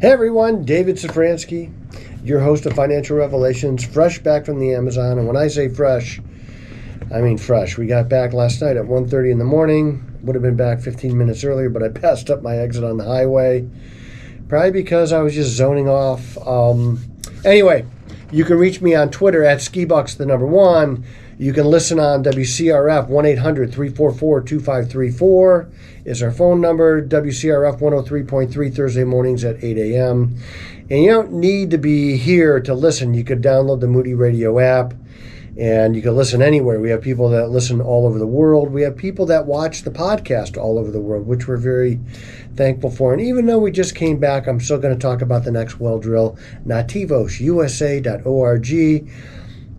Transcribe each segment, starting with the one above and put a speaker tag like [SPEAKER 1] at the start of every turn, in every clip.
[SPEAKER 1] Hey everyone, David Szafranski, your host of Financial Revelations, fresh back from the Amazon. And when I say fresh, I mean fresh. We got back last night at 1:30 in the morning. Would have been back 15 minutes earlier, but I passed up my exit on the highway. Probably because I was just zoning off. Anyway, you can reach me on Twitter at skibucks1. You can listen on WCRF 1-800-344-2534 is our phone number. WCRF 103.3 Thursday mornings at 8 a.m. And you don't need to be here to listen. You could download the Moody Radio App and you can listen anywhere. We have people that listen all over the world. We have people that watch the podcast all over the world, which we're very thankful for. And even though we just came back, I'm still going to talk about the next well drill, nativosusa.org.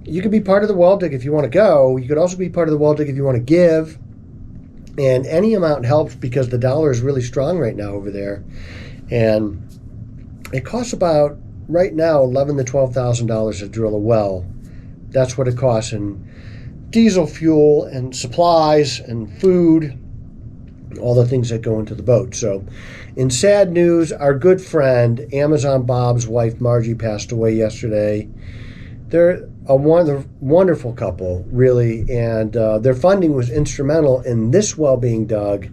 [SPEAKER 1] You could be part of the well dig if you want to go. You could also be part of the well dig if you want to give. And any amount helps because the dollar is really strong right now over there. And it costs about, right now, $11,000 to $12,000 to drill a well. That's what it costs in diesel fuel and supplies and food, all the things that go into the boat. So in sad news, our good friend, Amazon Bob's wife, Margie, passed away yesterday. They're a wonderful couple, really, and their funding was instrumental in this well being dug.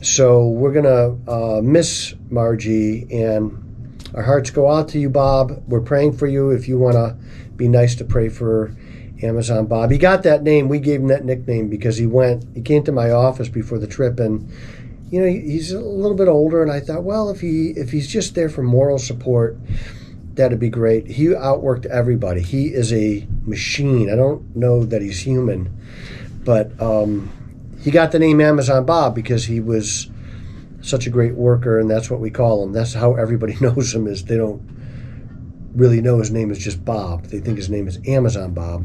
[SPEAKER 1] So we're going to miss Margie, and our hearts go out to you, Bob. We're praying for you. If you want to be nice to pray for Amazon Bob. He got that name. We gave him that nickname because he came to my office before the trip, and you know, he's a little bit older, and I thought, well, if he's just there for moral support, that'd be great. He outworked everybody. He is a machine. I don't know that he's human, but he got the name Amazon Bob because he was such a great worker, and that's what we call him. That's how everybody knows him, is they don't really know his name is just Bob. They think his name is Amazon Bob,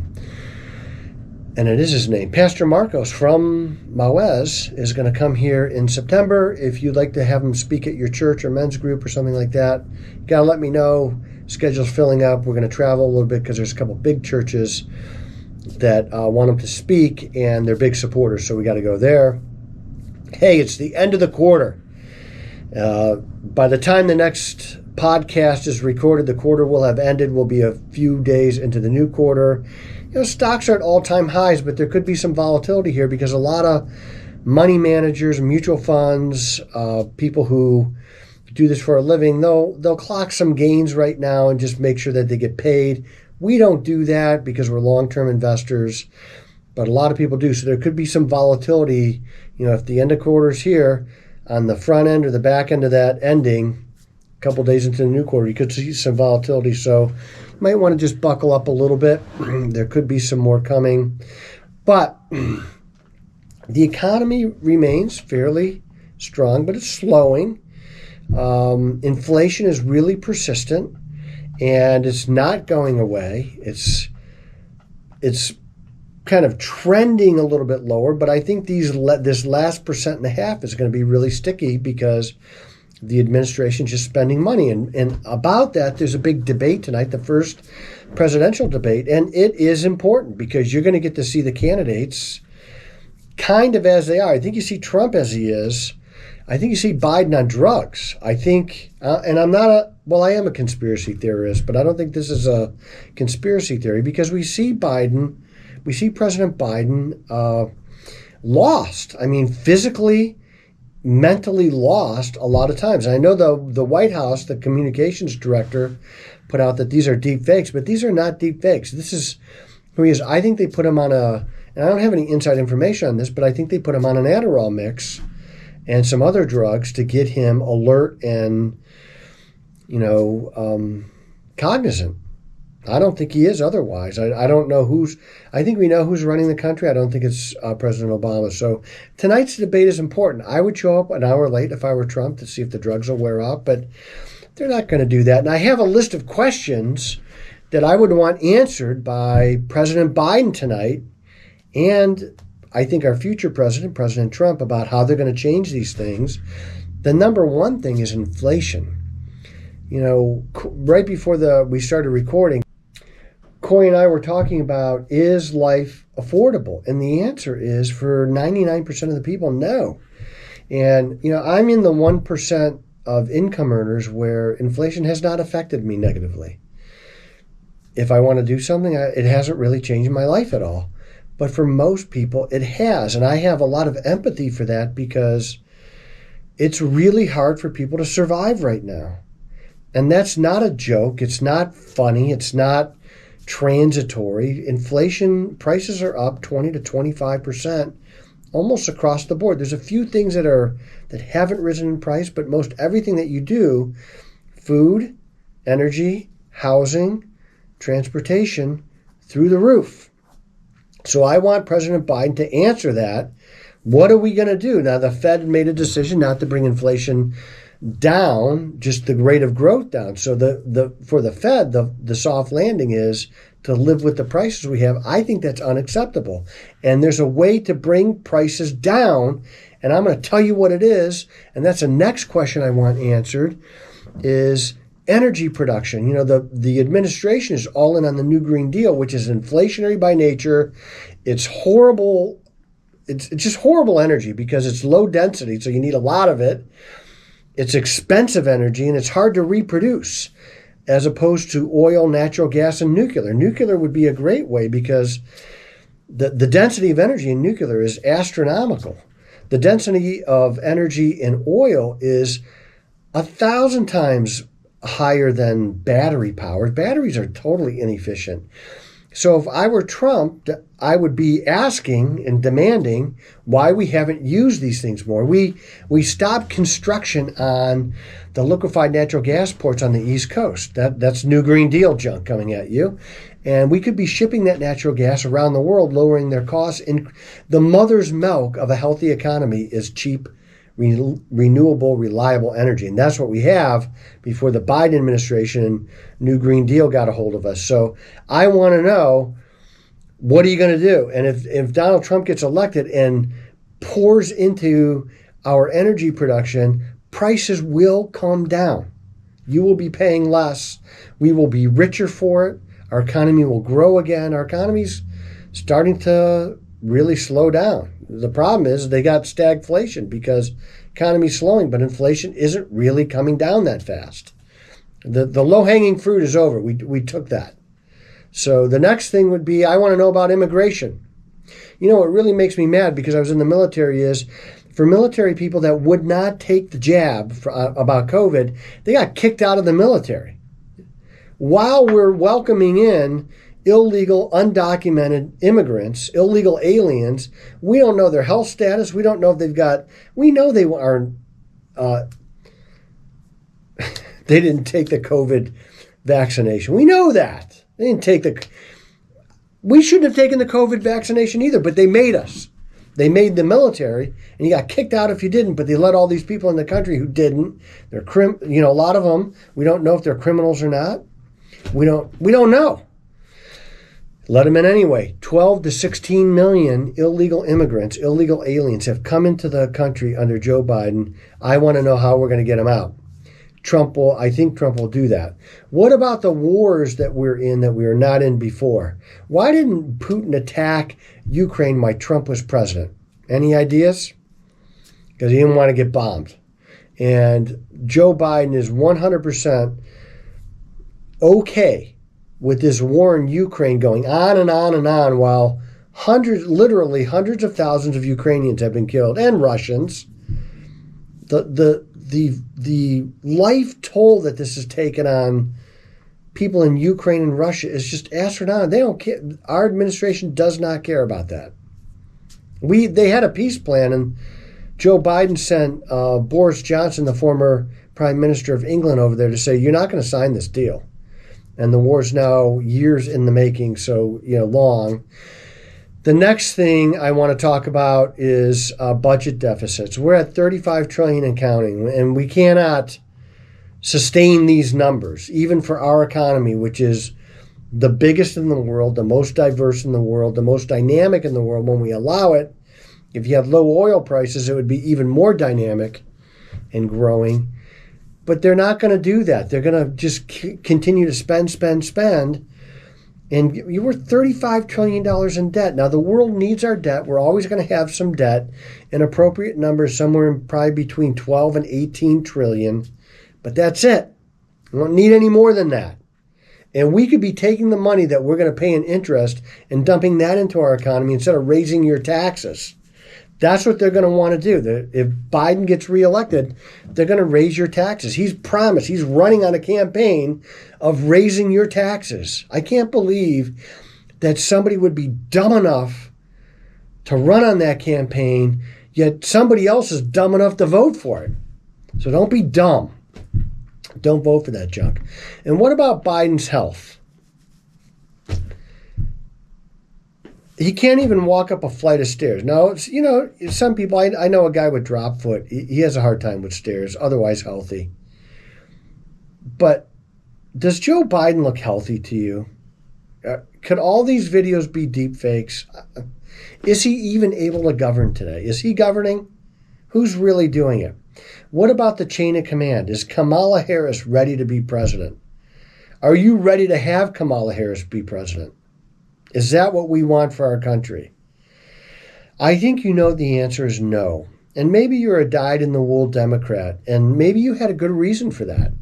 [SPEAKER 1] and it is his name. Pastor Marcos from Mauez is going to come here in September. If you'd like to have him speak at your church or men's group or something like that, you got to let me know. Schedule's filling up. We're going to travel a little bit because there's a couple big churches that want him to speak, and they're big supporters, so we got to go there. Hey, it's the end of the quarter. By the time the next podcast is recorded, the quarter will have ended. We'll be a few days into the new quarter. You know, stocks are at all-time highs, but there could be some volatility here because a lot of money managers, mutual funds, people who do this for a living, they'll clock some gains right now and just make sure that they get paid. We don't do that because we're long-term investors, but a lot of people do. So there could be some volatility. You know, if the end of quarter is here, on the front end or the back end of that ending, a couple days into the new quarter, you could see some volatility. So you might want to just buckle up a little bit. There could be some more coming. But the economy remains fairly strong, but it's slowing. Inflation is really persistent, and it's not going away. It's kind of trending a little bit lower, but I think this last 1.5% is going to be really sticky because the administration is just spending money. And about that, there's a big debate tonight, the first presidential debate, and it is important because you're going to get to see the candidates kind of as they are. I think you see Trump as he is. I think you see Biden on drugs. I think, and I am a conspiracy theorist, but I don't think this is a conspiracy theory because we see President Biden lost. I mean, physically, mentally lost a lot of times. And I know the White House, the communications director, put out that these are deep fakes, but these are not deep fakes. This is who he is. I think they put him on and I don't have any inside information on this, but I think they put him on an Adderall mix and some other drugs to get him alert and, cognizant. I don't think he is otherwise. I don't know I think we know who's running the country. I don't think it's President Obama. So tonight's debate is important. I would show up an hour late if I were Trump to see if the drugs will wear off, but they're not going to do that. And I have a list of questions that I would want answered by President Biden tonight and I think our future president, President Trump, about how they're going to change these things. The number one thing is inflation. Right before we started recording, Corey and I were talking about, is life affordable? And the answer is, for 99% of the people, no. And, I'm in the 1% of income earners where inflation has not affected me negatively. If I want to do something, it hasn't really changed my life at all. But for most people, it has. And I have a lot of empathy for that because it's really hard for people to survive right now. And that's not a joke. It's not funny. It's not transitory. Inflation, prices are up 20 to 25% almost across the board. There's a few things that haven't risen in price, but most everything that you do, food, energy, housing, transportation, through the roof. So I want President Biden to answer that. What are we going to do? Now, the Fed made a decision not to bring inflation down, just the rate of growth down. So for the Fed, the soft landing is to live with the prices we have. I think that's unacceptable. And there's a way to bring prices down, and I'm going to tell you what it is. And that's the next question I want answered is energy production. You know, the administration is all in on the new Green Deal, which is inflationary by nature. It's horrible. It's just horrible energy because it's low density, so you need a lot of it. It's expensive energy, and it's hard to reproduce as opposed to oil, natural gas, and nuclear. Nuclear would be a great way because the density of energy in nuclear is astronomical. The density of energy in oil is 1,000 times higher than battery power. Batteries are totally inefficient. So if I were Trump, I would be asking and demanding why we haven't used these things more. We stopped construction on the liquefied natural gas ports on the East Coast. That's new Green Deal junk coming at you. And we could be shipping that natural gas around the world, lowering their costs. And the mother's milk of a healthy economy is cheap, renewable, reliable energy. And that's what we have before the Biden administration and new Green Deal got a hold of us. So I want to know, what are you going to do? And if Donald Trump gets elected and pours into our energy production, prices will come down. You will be paying less. We will be richer for it. Our economy will grow again. Our economy's starting to really slow down. The problem is they got stagflation because economy's slowing, but inflation isn't really coming down that fast. The low-hanging fruit is over. We took that. So the next thing would be, I want to know about immigration. You know, what really makes me mad because I was in the military is for military people that would not take the jab about COVID, they got kicked out of the military. While we're welcoming in illegal, undocumented immigrants, illegal aliens, we don't know their health status. We don't know if we know they are, they didn't take the COVID vaccination. We know that. They didn't take we shouldn't have taken the COVID vaccination either, but they made us. They made the military, and you got kicked out if you didn't, but they let all these people in the country who didn't. They're a lot of them, we don't know if they're criminals or not. We don't know. Let them in anyway. 12 to 16 million illegal immigrants, illegal aliens have come into the country under Joe Biden. I want to know how we're going to get them out. I think Trump will do that. What about the wars that we're in that we were not in before? Why didn't Putin attack Ukraine while Trump was president? Any ideas? Because he didn't want to get bombed. And Joe Biden is 100% okay with this war in Ukraine going on and on and on while literally hundreds of thousands of Ukrainians have been killed and Russians. The life toll that this has taken on people in Ukraine and Russia is just astronomical. They don't care. Our administration does not care about that. They had a peace plan, and Joe Biden sent Boris Johnson, the former Prime Minister of England, over there to say, you're not going to sign this deal. And the war's now years in the making, so long. The next thing I want to talk about is budget deficits. We're at $35 trillion and counting, and we cannot sustain these numbers, even for our economy, which is the biggest in the world, the most diverse in the world, the most dynamic in the world. When we allow it, if you have low oil prices, it would be even more dynamic and growing. But they're not going to do that. They're going to just continue to spend. And you were $35 trillion in debt. Now, the world needs our debt. We're always going to have some debt, an appropriate number somewhere in probably between 12 and 18 trillion. But that's it. We don't need any more than that. And we could be taking the money that we're going to pay in interest and dumping that into our economy instead of raising your taxes. That's what they're going to want to do. If Biden gets reelected, they're going to raise your taxes. He's promised, he's running on a campaign of raising your taxes. I can't believe that somebody would be dumb enough to run on that campaign, yet somebody else is dumb enough to vote for it. So don't be dumb. Don't vote for that junk. And what about Biden's health? He can't even walk up a flight of stairs. Now, some people, I know a guy with drop foot. He has a hard time with stairs, otherwise healthy. But does Joe Biden look healthy to you? Could all these videos be deep fakes? Is he even able to govern today? Is he governing? Who's really doing it? What about the chain of command? Is Kamala Harris ready to be president? Are you ready to have Kamala Harris be president? Is that what we want for our country? I think you know the answer is no. And maybe you're a dyed-in-the-wool Democrat, and maybe you had a good reason for that.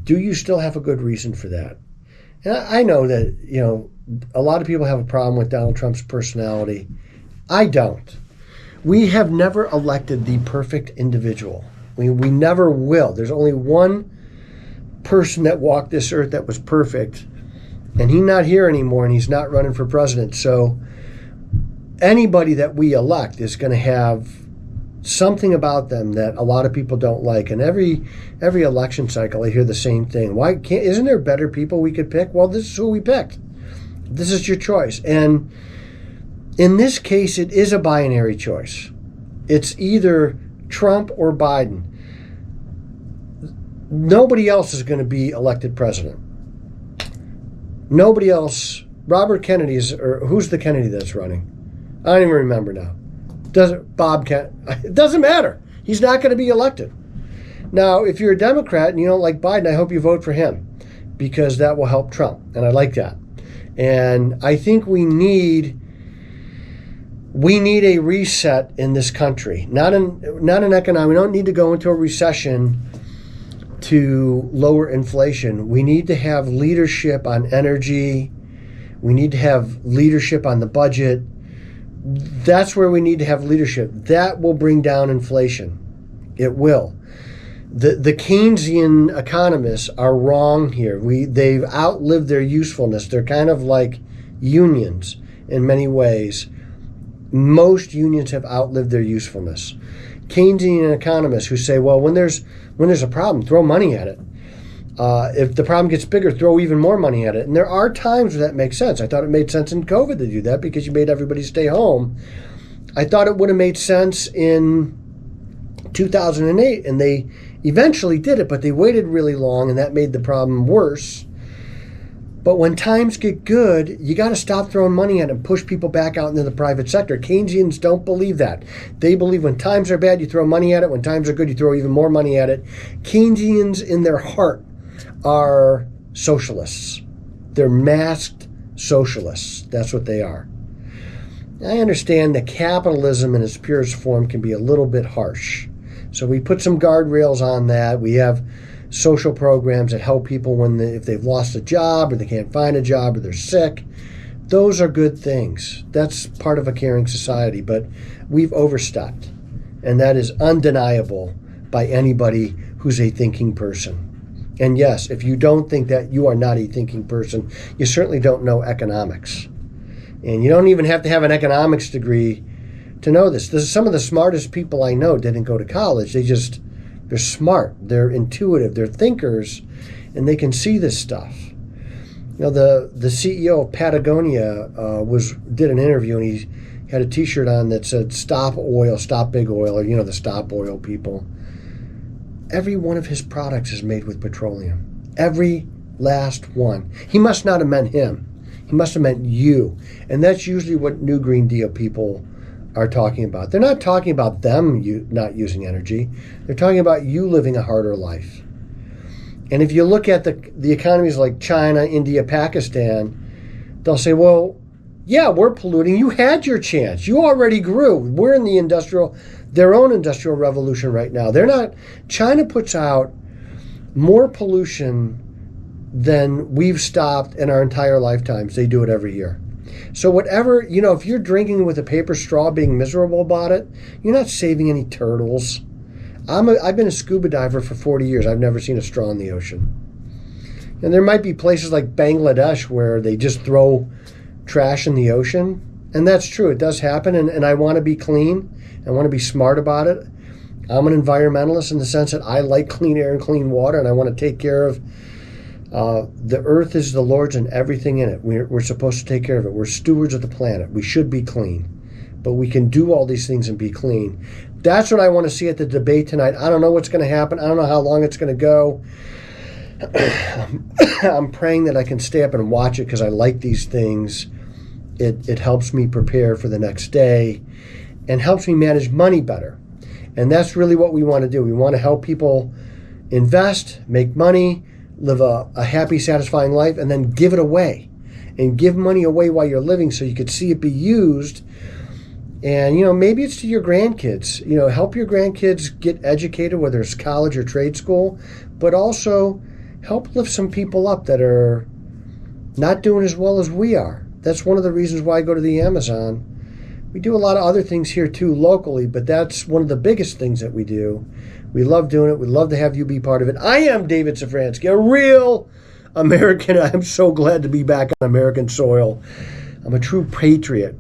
[SPEAKER 1] Do you still have a good reason for that? And I know that, a lot of people have a problem with Donald Trump's personality. I don't. We have never elected the perfect individual. We never will. There's only one person that walked this earth that was perfect, and he's not here anymore, and he's not running for president. So anybody that we elect is going to have something about them that a lot of people don't like. And every election cycle, I hear the same thing. Isn't there better people we could pick? Well, this is who we picked. This is your choice. And in this case, it is a binary choice. It's either Trump or Biden. Nobody else is going to be elected president. Nobody else. Robert Kennedy or who's the Kennedy that's running? I don't even remember now. It doesn't matter. He's not going to be elected. Now, if you're a Democrat and you don't like Biden, I hope you vote for him, because that will help Trump, and I like that. And I think we need a reset in this country. Not an economic. We don't need to go into a recession to lower inflation. We need to have leadership on energy. We need to have leadership on the budget. That's where we need to have leadership. That will bring down inflation. It will. The Keynesian economists are wrong here. They've outlived their usefulness. They're kind of like unions in many ways. Most unions have outlived their usefulness. Keynesian economists who say, well, when there's a problem, throw money at it. If the problem gets bigger, throw even more money at it. And there are times where that makes sense. I thought it made sense in COVID to do that because you made everybody stay home. I thought it would have made sense in 2008, and they eventually did it, but they waited really long, and that made the problem worse. But when times get good, you got to stop throwing money at it and push people back out into the private sector. Keynesians don't believe that. They believe when times are bad, you throw money at it. When times are good, you throw even more money at it. Keynesians in their heart are socialists. They're masked socialists. That's what they are. I understand that capitalism in its purest form can be a little bit harsh. So we put some guardrails on that. We have social programs that help people if they've lost a job or they can't find a job or they're sick. Those are good things. That's part of a caring society, but we've overstepped. And that is undeniable by anybody who's a thinking person. And yes, if you don't think that, you are not a thinking person. You certainly don't know economics. And you don't even have to have an economics degree to know this. Some of the smartest people I know didn't go to college. They're smart, they're intuitive, they're thinkers, and they can see this stuff. The CEO of Patagonia did an interview, and he had a T-shirt on that said "Stop Oil, Stop Big Oil," or the Stop Oil people. Every one of his products is made with petroleum. Every last one. He must not have meant him. He must have meant you. And that's usually what New Green Deal people are talking about. They're not talking about them not using energy. They're talking about you living a harder life. And if you look at the economies like China, India, Pakistan, they'll say, well, yeah, we're polluting. You had your chance. You already grew. We're in their own industrial revolution right now. China puts out more pollution than we've stopped in our entire lifetimes. They do it every year. So whatever, if you're drinking with a paper straw being miserable about it, you're not saving any turtles. I've been a scuba diver for 40 years. I've never seen a straw in the ocean. And there might be places like Bangladesh where they just throw trash in the ocean. And that's true. It does happen. And I want to be clean. I want to be smart about it. I'm an environmentalist in the sense that I like clean air and clean water, and I want to take care of the earth is the Lord's and everything in it. We're supposed to take care of it. We're stewards of the planet. We should be clean. But we can do all these things and be clean. That's what I want to see at the debate tonight. I don't know what's going to happen. I don't know how long it's going to go. I'm praying that I can stay up and watch it because I like these things. It helps me prepare for the next day and helps me manage money better. And that's really what we want to do. We want to help people invest, make money, live a happy, satisfying life, and then give it away. And give money away while you're living so you could see it be used. And, maybe it's to your grandkids. Help your grandkids get educated, whether it's college or trade school, but also help lift some people up that are not doing as well as we are. That's one of the reasons why I go to the Amazon. We do a lot of other things here too locally, but that's one of the biggest things that we do. We love doing it. We'd love to have you be part of it. I am David Szafranski, a real American. I'm so glad to be back on American soil. I'm a true patriot,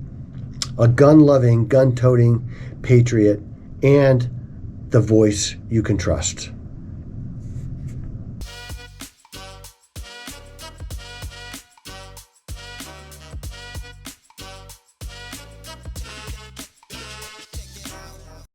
[SPEAKER 1] a gun-loving, gun-toting patriot, and the voice you can trust.